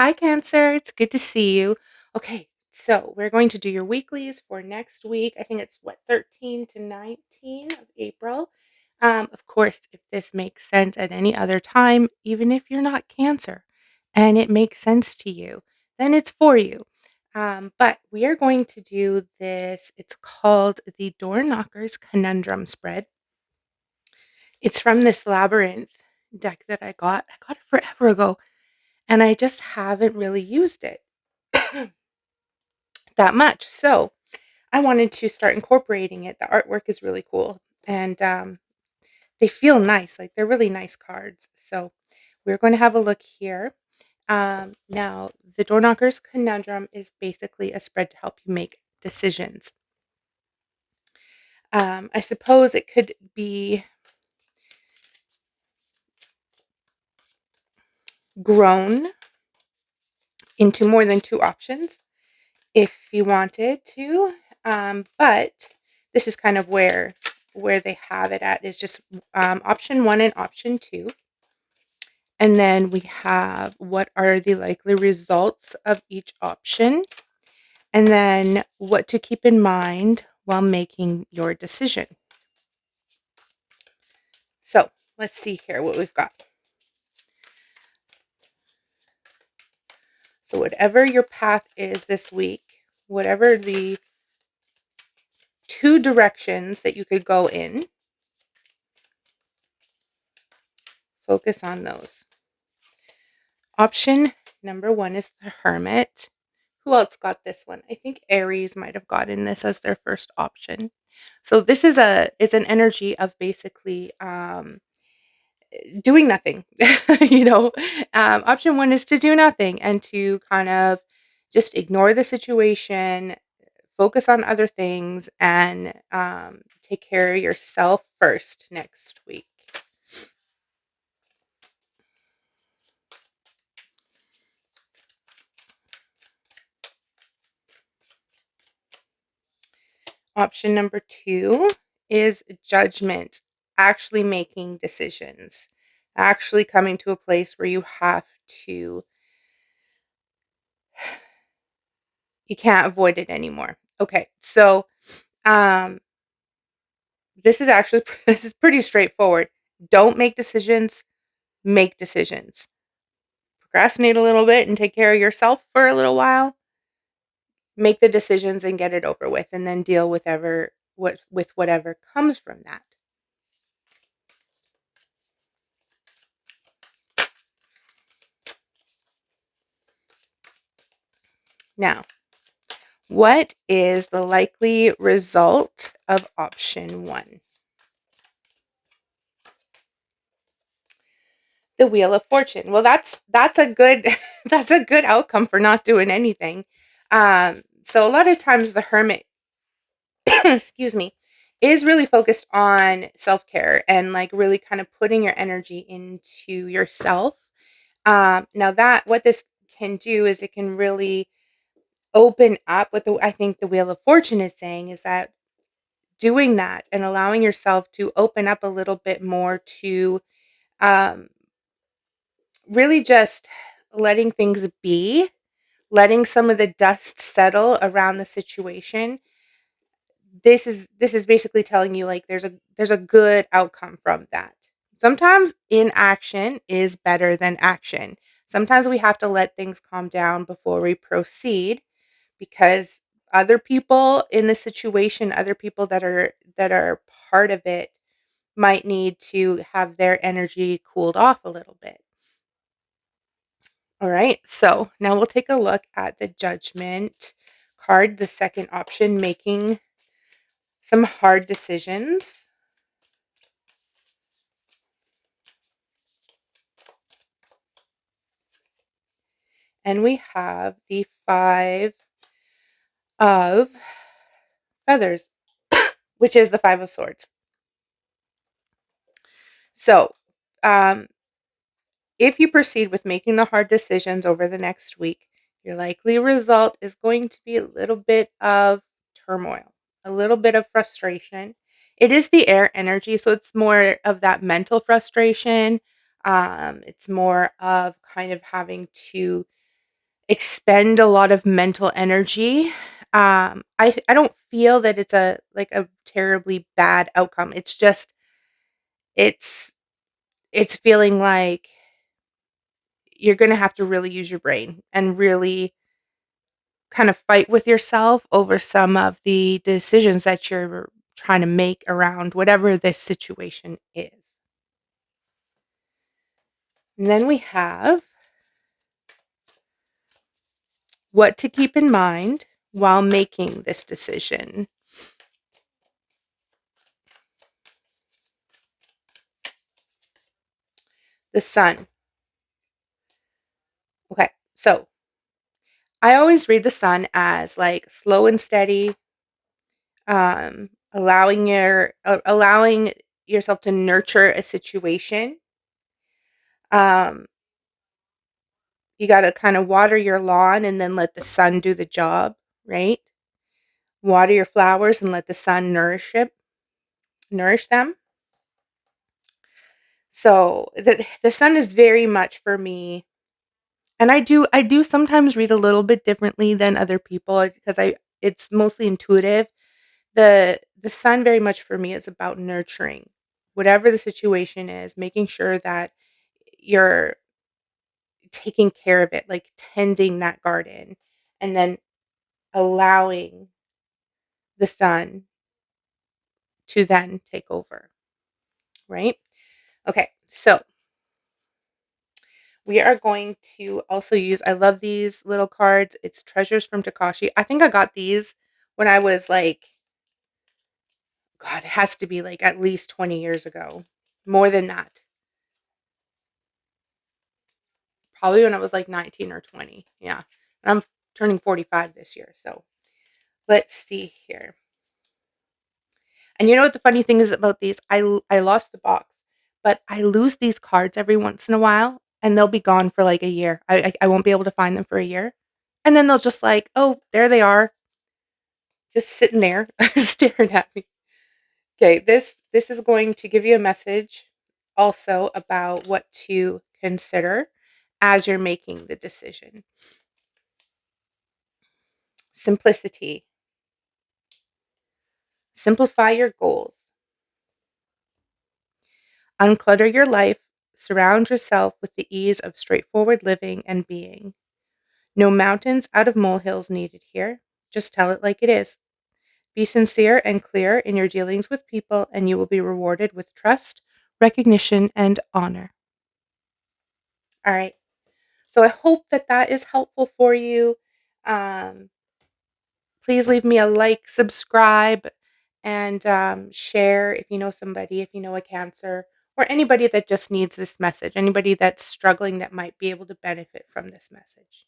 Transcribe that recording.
Hi, Cancer. It's good to see you. Okay, so we're going to do your weeklies for next week. I think it's what, 13 to 19 of April. Of course, if this makes sense at any other time, even if you're not Cancer and it makes sense to you, then it's for you. But we are going to do this. It's called the Door Knockers Conundrum Spread. It's from this Labyrinth deck that I got. I got it forever ago and I just haven't really used it that much. So I wanted to start incorporating it. The artwork is really cool and they feel nice. Like they're really nice cards. So we're going to have a look here. Now, the Door Knockers Conundrum is basically a spread to help you make decisions. I suppose it could be grown into more than two options if you wanted to. But this is kind of where they have it at is just option one and option two. And then we have what are the likely results of each option, and then what to keep in mind while making your decision. So let's see here what we've got. So whatever your path is this week, whatever the two directions that you could go in, focus on those. Option number one is the Hermit. Who else got this one? I think Aries might have gotten this as their first option. So this is an energy of basically doing nothing. you know, option one is to do nothing and to kind of just ignore the situation, focus on other things, and take care of yourself first next week. Option number two is judgment, actually making decisions, actually coming to a place where you can't avoid it anymore. Okay, so um, this is actually this is pretty straightforward. Don't make decisions, make decisions. Procrastinate a little bit and take care of yourself for a little while. Make the decisions and get it over with, and then deal with whatever comes from that. Now, what is the likely result of option one? The Wheel of Fortune. Well, that's a good that's a good outcome for not doing anything. So a lot of times the Hermit, excuse me, is really focused on self-care and like really kind of putting your energy into yourself. Now that what this can do is it can really open up what I think the Wheel of Fortune is saying is that doing that and allowing yourself to open up a little bit more to um, really just letting things be, letting some of the dust settle around the situation. This is basically telling you like there's a good outcome from that. Sometimes inaction is better than action. Sometimes we have to let things calm down before we proceed because other people in the situation, other people that are part of it might need to have their energy cooled off a little bit. All right, so now we'll take a look at the judgment card, the second option, making some hard decisions. And we have the five of feathers, which is the five of swords. So, um, if you proceed with making the hard decisions over the next week, your likely result is going to be a little bit of turmoil, a little bit of frustration. It is the air energy, so it's more of that mental frustration. It's more of kind of having to expend a lot of mental energy. I don't feel that it's a terribly bad outcome. It's just it's it's feeling like you're gonna have to really use your brain and really kind of fight with yourself over some of the decisions that you're trying to make around whatever this situation is. And then we have what to keep in mind while making this decision. The sun. Okay, so I always read the sun as like slow and steady, allowing yourself to nurture a situation. Um, you got to kind of water your lawn and then let the sun do the job, right? Water your flowers and let the sun nourish them. So the sun is very much for me, and I do sometimes read a little bit differently than other people because I it's mostly intuitive. The sun very much for me is about nurturing whatever the situation is, making sure that you're taking care of it, like tending that garden, and then allowing the sun to then take over, right? Okay, so we are going to also use I love these little cards. It's Treasures from Takashi. I think I got these when I was like, God, it has to be like at least 20 years ago. More than that. Probably when I was like 19 or 20. Yeah. And I'm turning 45 this year. So let's see here. And you know what the funny thing is about these? I lost the box, but I lose these cards every once in a while and they'll be gone for like a year. I won't be able to find them for a year. And then they'll just like, oh, there they are, just sitting there staring at me. Okay, this is going to give you a message also about what to consider as you're making the decision. Simplicity. Simplify your goals. Unclutter your life. Surround yourself with the ease of straightforward living and being. No mountains out of molehills needed here. Just tell it like it is. Be sincere and clear in your dealings with people, and you will be rewarded with trust, recognition, and honor. All right. So I hope that that is helpful for you. Um, Please leave me a like, subscribe, and share if you know somebody, if you know a cancer, or anybody that just needs this message, anybody that's struggling that might be able to benefit from this message.